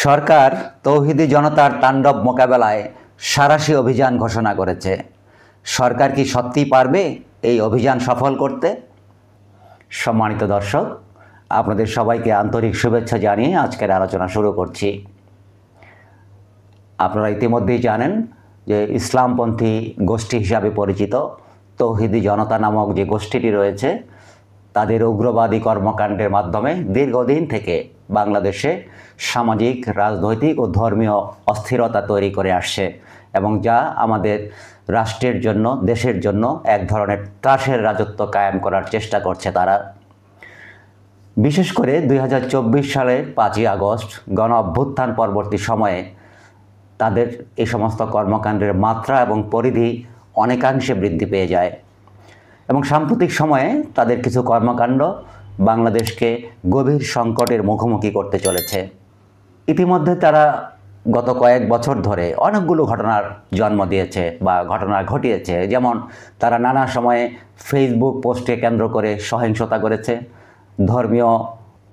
সরকার তৌহিদি জনতার তাণ্ডব মোকাবেলায় সাঁড়াশি অভিযান ঘোষণা করেছে। সরকার কি সত্যিই পারবে এই অভিযান সফল করতে? সম্মানিত দর্শক, আপনাদের সবাইকে আন্তরিক শুভেচ্ছা জানিয়ে আজকের আলোচনা শুরু করছি। আপনারা ইতিমধ্যেই জানেন যে ইসলামপন্থী গোষ্ঠী হিসাবে পরিচিত তৌহিদি জনতা নামক যে গোষ্ঠীটি রয়েছে, তাদের উগ্রবাদী কর্মকাণ্ডের মাধ্যমে দীর্ঘদিন থেকে বাংলাদেশে সামাজিক, রাজনৈতিক ও ধর্মীয় অস্থিরতা তৈরি করে আসছে এবং যা আমাদের রাষ্ট্রের জন্য, দেশের জন্য এক ধরনের ত্রাসের রাজত্ব কায়েম করার চেষ্টা করছে তারা। বিশেষ করে 2024 সালের 5ই আগস্ট গণ অভ্যুত্থান পরবর্তী সময়ে তাদের এই সমস্ত কর্মকাণ্ডের মাত্রা এবং পরিধি অনেকাংশে বৃদ্ধি পেয়ে যায় এবং সাম্প্রতিক সময়ে তাদের কিছু কর্মকাণ্ড বাংলাদেশকে গভীর সংকটের মুখোমুখি করতে চলেছে। ইতিমধ্যে তারা গত কয়েক বছর ধরে অনেকগুলো ঘটনার জন্ম দিয়েছে বা ঘটনা ঘটিয়েছে। যেমন তারা নানা সময়ে ফেসবুক পোস্টকে কেন্দ্র করে সহিংসতা করেছে, ধর্মীয়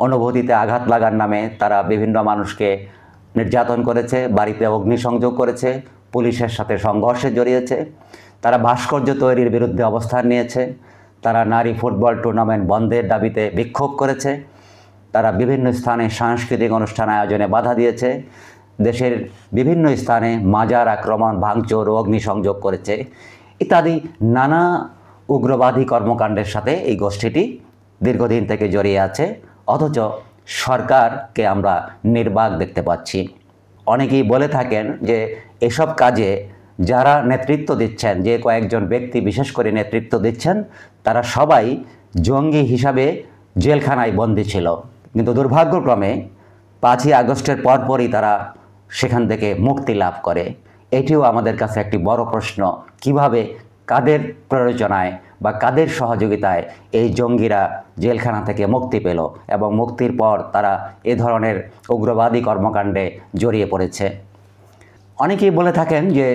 অনুভূতিতে আঘাত লাগার নামে তারা বিভিন্ন মানুষকে নির্যাতন করেছে, বাড়িতে অগ্নিসংযোগ করেছে, পুলিশের সাথে সংঘর্ষে জড়িয়েছে, তারা ভাস্কর্য তৈরির বিরুদ্ধে অবস্থান নিয়েছে, তারা নারী ফুটবল টুর্নামেন্ট বন্ধের দাবিতে বিক্ষোভ করেছে, তারা বিভিন্ন স্থানে সাংস্কৃতিক অনুষ্ঠান আয়োজনে বাধা দিয়েছে, দেশের বিভিন্ন স্থানে মাজার আক্রমণ, ভাঙচুর ও অগ্নিসংযোগ করেছে ইত্যাদি নানা উগ্রবাদী কর্মকাণ্ডের সাথে এই গোষ্ঠীটি দীর্ঘদিন থেকে জড়িয়ে আছে। অথচ সরকারকে আমরা নির্বাক দেখতে পাচ্ছি। অনেকেই বলে থাকেন যে এসব কাজে যারা নেতৃত্ব দিচ্ছেন, যে কয়েকজন ব্যক্তি বিশেষ করে নেতৃত্ব দিচ্ছেন, তারা সবাই জঙ্গি হিসাবে জেলখানায় বন্দী ছিল। কিন্তু দুর্ভাগ্যক্রমে 5ই আগস্টের পরপরই তারা সেখান থেকে মুক্তি লাভ করে। এটিও আমাদের কাছে একটি বড় প্রশ্ন, কিভাবে, কাদের প্ররোচনায় বা কাদের সহযোগিতায় এই জঙ্গিরা জেলখানা থেকে মুক্তি পেল এবং মুক্তির পর তারা এ ধরনের উগ্রবাদী কর্মকাণ্ডে জড়িয়ে পড়েছে। অনেকেই বলে থাকেন যে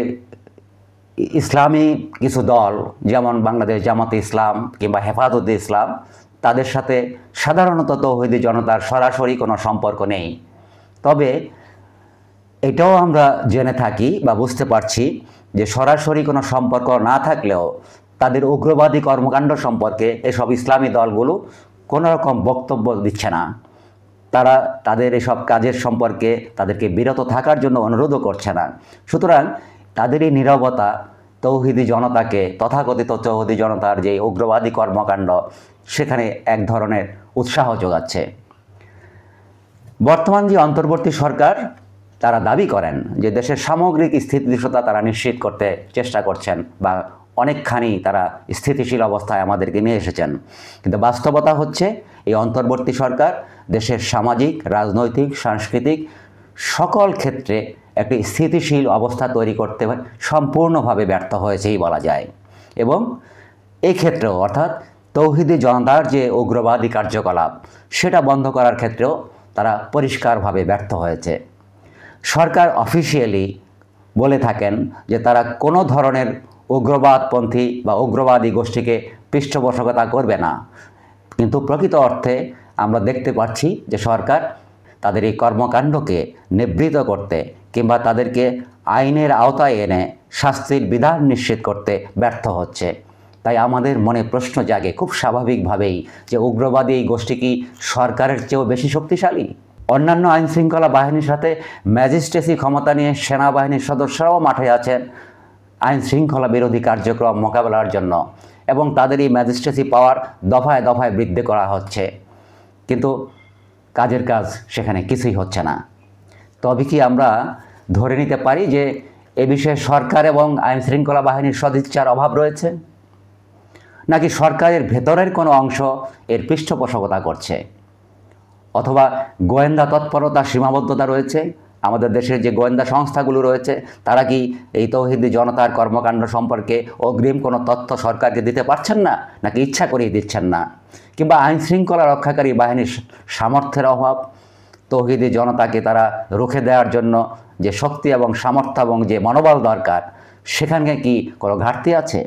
ইসলামী কিছু দল, যেমন বাংলাদেশ জামাতে ইসলাম কিংবা হেফাজতে ইসলাম, তাদের সাথে সাধারণত তৌহিদি জনতার সরাসরি কোনো সম্পর্ক নেই। তবে এটাও আমরা জেনে থাকি বা বুঝতে পারছি যে সরাসরি কোনো সম্পর্ক না থাকলেও তাদের উগ্রবাদী কর্মকাণ্ড সম্পর্কে এসব ইসলামী দলগুলো কোনো রকম বক্তব্য দিচ্ছে না। তারা তাদের এসব কাজের সম্পর্কে তাদেরকে বিরত থাকার জন্য অনুরোধও করছে না। সুতরাং তাদের এই নীরবতা তৌহিদি জনতাকে, তথাকথিত তৌহিদি জনতার যে উগ্রবাদী কর্মকাণ্ড, সেখানে এক ধরনের উৎসাহ যোগাচ্ছে। বর্তমান যে অন্তর্বর্তী সরকার, তারা দাবি করেন যে দেশের সামগ্রিক স্থিতিশীলতা তারা নিশ্চিত করতে চেষ্টা করছেন বা অনেকখানি তারা স্থিতিশীল অবস্থায় আমাদেরকে নিয়ে এসেছেন। কিন্তু বাস্তবতা হচ্ছে এই অন্তর্বর্তী সরকার দেশের সামাজিক, রাজনৈতিক, সাংস্কৃতিক সকল ক্ষেত্রে একটি স্থিতিশীল অবস্থা তৈরি করতে সম্পূর্ণভাবে ব্যর্থ হয়েছেই বলা যায়। এবং এই ক্ষেত্রেও, অর্থাৎ তৌহিদি জনতার যে উগ্রবাদী কার্যকলাপ, সেটা বন্ধ করার ক্ষেত্রেও তারা পরিষ্কারভাবে ব্যর্থ হয়েছে। সরকার অফিসিয়ালি বলে থাকেন যে তারা কোনো ধরনের উগ্রবাদপন্থী বা উগ্রবাদী গোষ্ঠীকে পৃষ্ঠপোষকতা করবে না, কিন্তু প্রকৃত অর্থে আমরা দেখতে পাচ্ছি যে সরকার তাদের এই কর্মকাণ্ডকে নিবৃত করতে কিংবা তাদেরকে আইনের আওতায় এনে শাস্তির বিধান নিশ্চিত করতে ব্যর্থ হচ্ছে। তাই আমাদের মনে প্রশ্ন জাগে খুব স্বাভাবিকভাবেই যে উগ্রবাদী এই গোষ্ঠী কি সরকারের চেয়েও বেশি শক্তিশালী? অন্যান্য আইনশৃঙ্খলা বাহিনীর সাথে ম্যাজিস্ট্রেসি ক্ষমতা নিয়ে সেনাবাহিনীর সদস্যরাও মাঠে আছেন আইনশৃঙ্খলা বিরোধী কার্যক্রম মোকাবেলার জন্য এবং তাদের এই ম্যাজিস্ট্রেসি পাওয়ার দফায় দফায় বৃদ্ধি করা হচ্ছে, কিন্তু কাজের কাজ সেখানে কিছুই হচ্ছে না। তবে কি আমরা ধরে নিতে পারি যে এ বিষয়ে সরকার এবং আইনশৃঙ্খলা বাহিনীর সদিচ্ছার অভাব রয়েছে, নাকি সরকারের ভেতরের কোনো অংশ এর পৃষ্ঠপোষকতা করছে, অথবা গোয়েন্দা তৎপরতার সীমাবদ্ধতা রয়েছে? আমাদের দেশের যে গোয়েন্দা সংস্থাগুলো রয়েছে, তারা কি এই তৌহিদি জনতার কর্মকাণ্ড সম্পর্কে অগ্রিম কোনো তথ্য সরকারকে দিতে পারছেন না, নাকি ইচ্ছা করেই দিচ্ছেন না? কিংবা আইনশৃঙ্খলা রক্ষাকারী বাহিনীর সামর্থ্যের অভাব, তৌহিদি জনতাকে তারা রুখে দেওয়ার জন্য যে শক্তি এবং সামর্থ্য এবং যে মনোবল দরকার, সেখানে কি কোনো ঘাটতি আছে?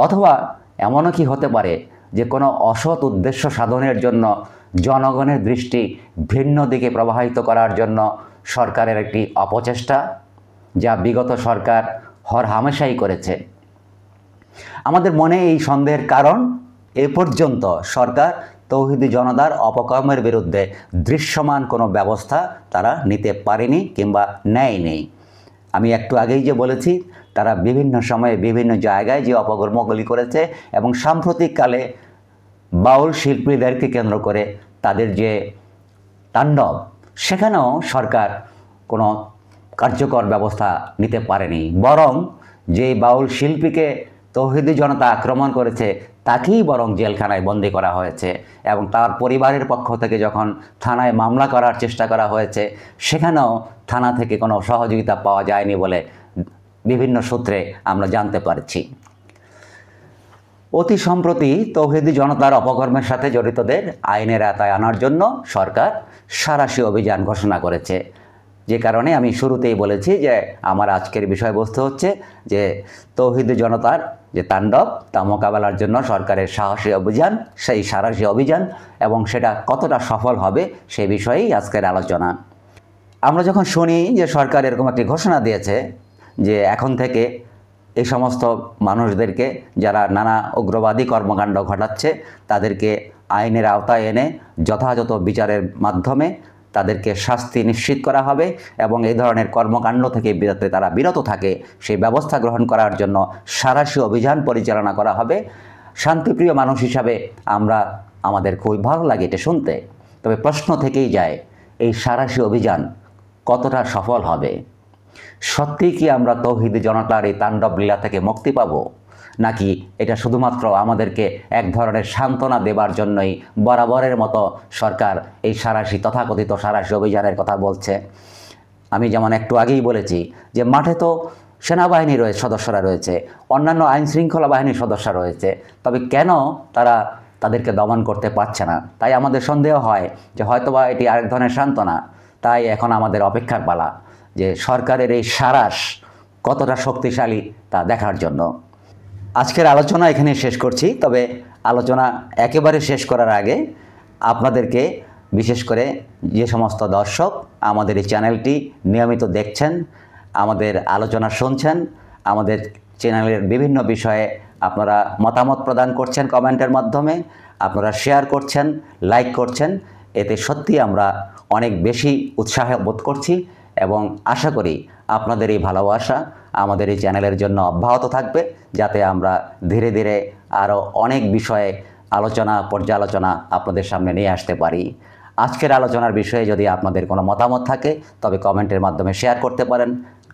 অথবা এমনও কি হতে পারে যে কোনো অসৎ উদ্দেশ্য সাধনের জন্য, জনগণের দৃষ্টি ভিন্ন দিকে প্রবাহিত করার জন্য সরকারের একটি অপচেষ্টা, যা বিগত সরকার হরহামেশাই করেছে। আমাদের মনে এই সন্দেহের কারণ, এ পর্যন্ত সরকার তৌহিদি জনতার অপকর্মের বিরুদ্ধে দৃশ্যমান কোনো ব্যবস্থা তারা নিতে পারেনি কিংবা নেয়নি। আমি একটু আগেই যে বলেছি, তারা বিভিন্ন সময়ে বিভিন্ন জায়গায় যে অপকর্মগুলি করেছে এবং সাম্প্রতিককালে বাউল শিল্পীদেরকে কেন্দ্র করে তাদের যে তাণ্ডব, সেখানেও সরকার কোনো কার্যকর ব্যবস্থা নিতে পারেনি। বরং যে বাউল শিল্পীকে তৌহিদি জনতা আক্রমণ করেছে তাকেই বরং জেলখানায় বন্দী করা হয়েছে এবং তার পরিবারের পক্ষ থেকে যখন থানায় মামলা করার চেষ্টা করা হয়েছে, সেখানেও থানা থেকে কোনো সহযোগিতা পাওয়া যায়নি বলে বিভিন্ন সূত্রে আমরা জানতে পারছি। অতি সম্প্রতি তৌহিদি জনতার অপকর্মের সাথে জড়িতদের আইনের আওতায় আনার জন্য সরকার সাঁড়াশি অভিযান ঘোষণা করেছে। যে কারণে আমি শুরুতেই বলেছি যে আমার আজকের বিষয়বস্তু হচ্ছে যে তৌহিদি জনতার যে তাণ্ডব, তা মোকাবেলার জন্য সরকারের সাহসী অভিযান, সেই সাঁড়াশি অভিযান, এবং সেটা কতটা সফল হবে সে বিষয়েই আজকের আলোচনা। আমরা যখন শুনি যে সরকার এরকম একটি ঘোষণা দিয়েছে যে এখন থেকে এই সমস্ত মানুষদেরকে যারা নানা উগ্রবাদী কর্মকাণ্ড ঘটাচ্ছে তাদেরকে আইনের আওতায় এনে যথাযথ বিচারের মাধ্যমে তাদেরকে শাস্তি নিশ্চিত করা হবে এবং এই ধরনের কর্মকাণ্ড থেকে যাতে তারা বিরত থাকে সেই ব্যবস্থা গ্রহণ করার জন্য সাঁড়াশি অভিযান পরিচালনা করা হবে। শান্তিপ্রিয় মানুষ হিসাবে আমাদের খুবই ভালো লাগে এটা শুনতে। তবে প্রশ্ন থেকেই যায়, এই সাঁড়াশি অভিযান কতটা সফল হবে? সত্যিই কি আমরা তৌহিদি জনতার এই তাণ্ডব লীলা থেকে মুক্তি পাব, নাকি এটা শুধুমাত্র আমাদেরকে এক ধরনের সান্ত্বনা দেবার জন্যই বরাবরের মতো সরকার এই সাঁড়াশি, তথাকথিত সাঁড়াশি অভিযানের কথা বলছে? আমি যেমন একটু আগেই বলেছি যে মাঠে তো সেনাবাহিনীর সদস্যরা রয়েছে, অন্যান্য আইন শৃঙ্খলা বাহিনীর সদস্য রয়েছে, তবে কেন তারা তাদেরকে দমন করতে পারছে না? তাই আমাদের সন্দেহ হয় যে হয়তোবা এটি আরেক ধরনের সান্ত্বনা। তাই এখন আমাদের অপেক্ষার পালা যে সরকারের এই সাঁড়াশ কতটা শক্তিশালী তা দেখার জন্য। আজকের আলোচনা এখানে শেষ করছি। তবে আলোচনা একেবারে শেষ করার আগে আপনাদেরকে, বিশেষ করে যে সমস্ত দর্শক আমাদের এই চ্যানেলটি নিয়মিত দেখছেন, আমাদের আলোচনা শুনছেন, আমাদের চ্যানেলের বিভিন্ন বিষয়ে আপনারা মতামত প্রদান করছেন কমেন্টের মাধ্যমে, আপনারা শেয়ার করছেন, লাইক করছেন, এতে সত্যি আমরা অনেক বেশি উৎসাহ বোধ করছি এবং আশা করি আপনাদের এই ভালোবাসা আমাদের এই চ্যানেলের জন্য অব্যাহত থাকবে, যাতে আমরা ধীরে ধীরে আরও অনেক বিষয়ে পর্যালোচনা আপনাদের সামনে নিয়ে আসতে পারি। আজকের আলোচনার বিষয়ে যদি আপনাদের কোনো মতামত থাকে তবে কমেন্টের মাধ্যমে শেয়ার করতে পারেন,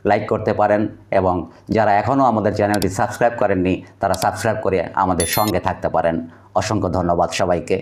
লাইক করতে পারেন, এবং যারা এখনও আমাদের চ্যানেলটি সাবস্ক্রাইব করেননি তারা সাবস্ক্রাইব করে আমাদের সঙ্গে থাকতে পারেন। অসংখ্য ধন্যবাদ সবাইকে।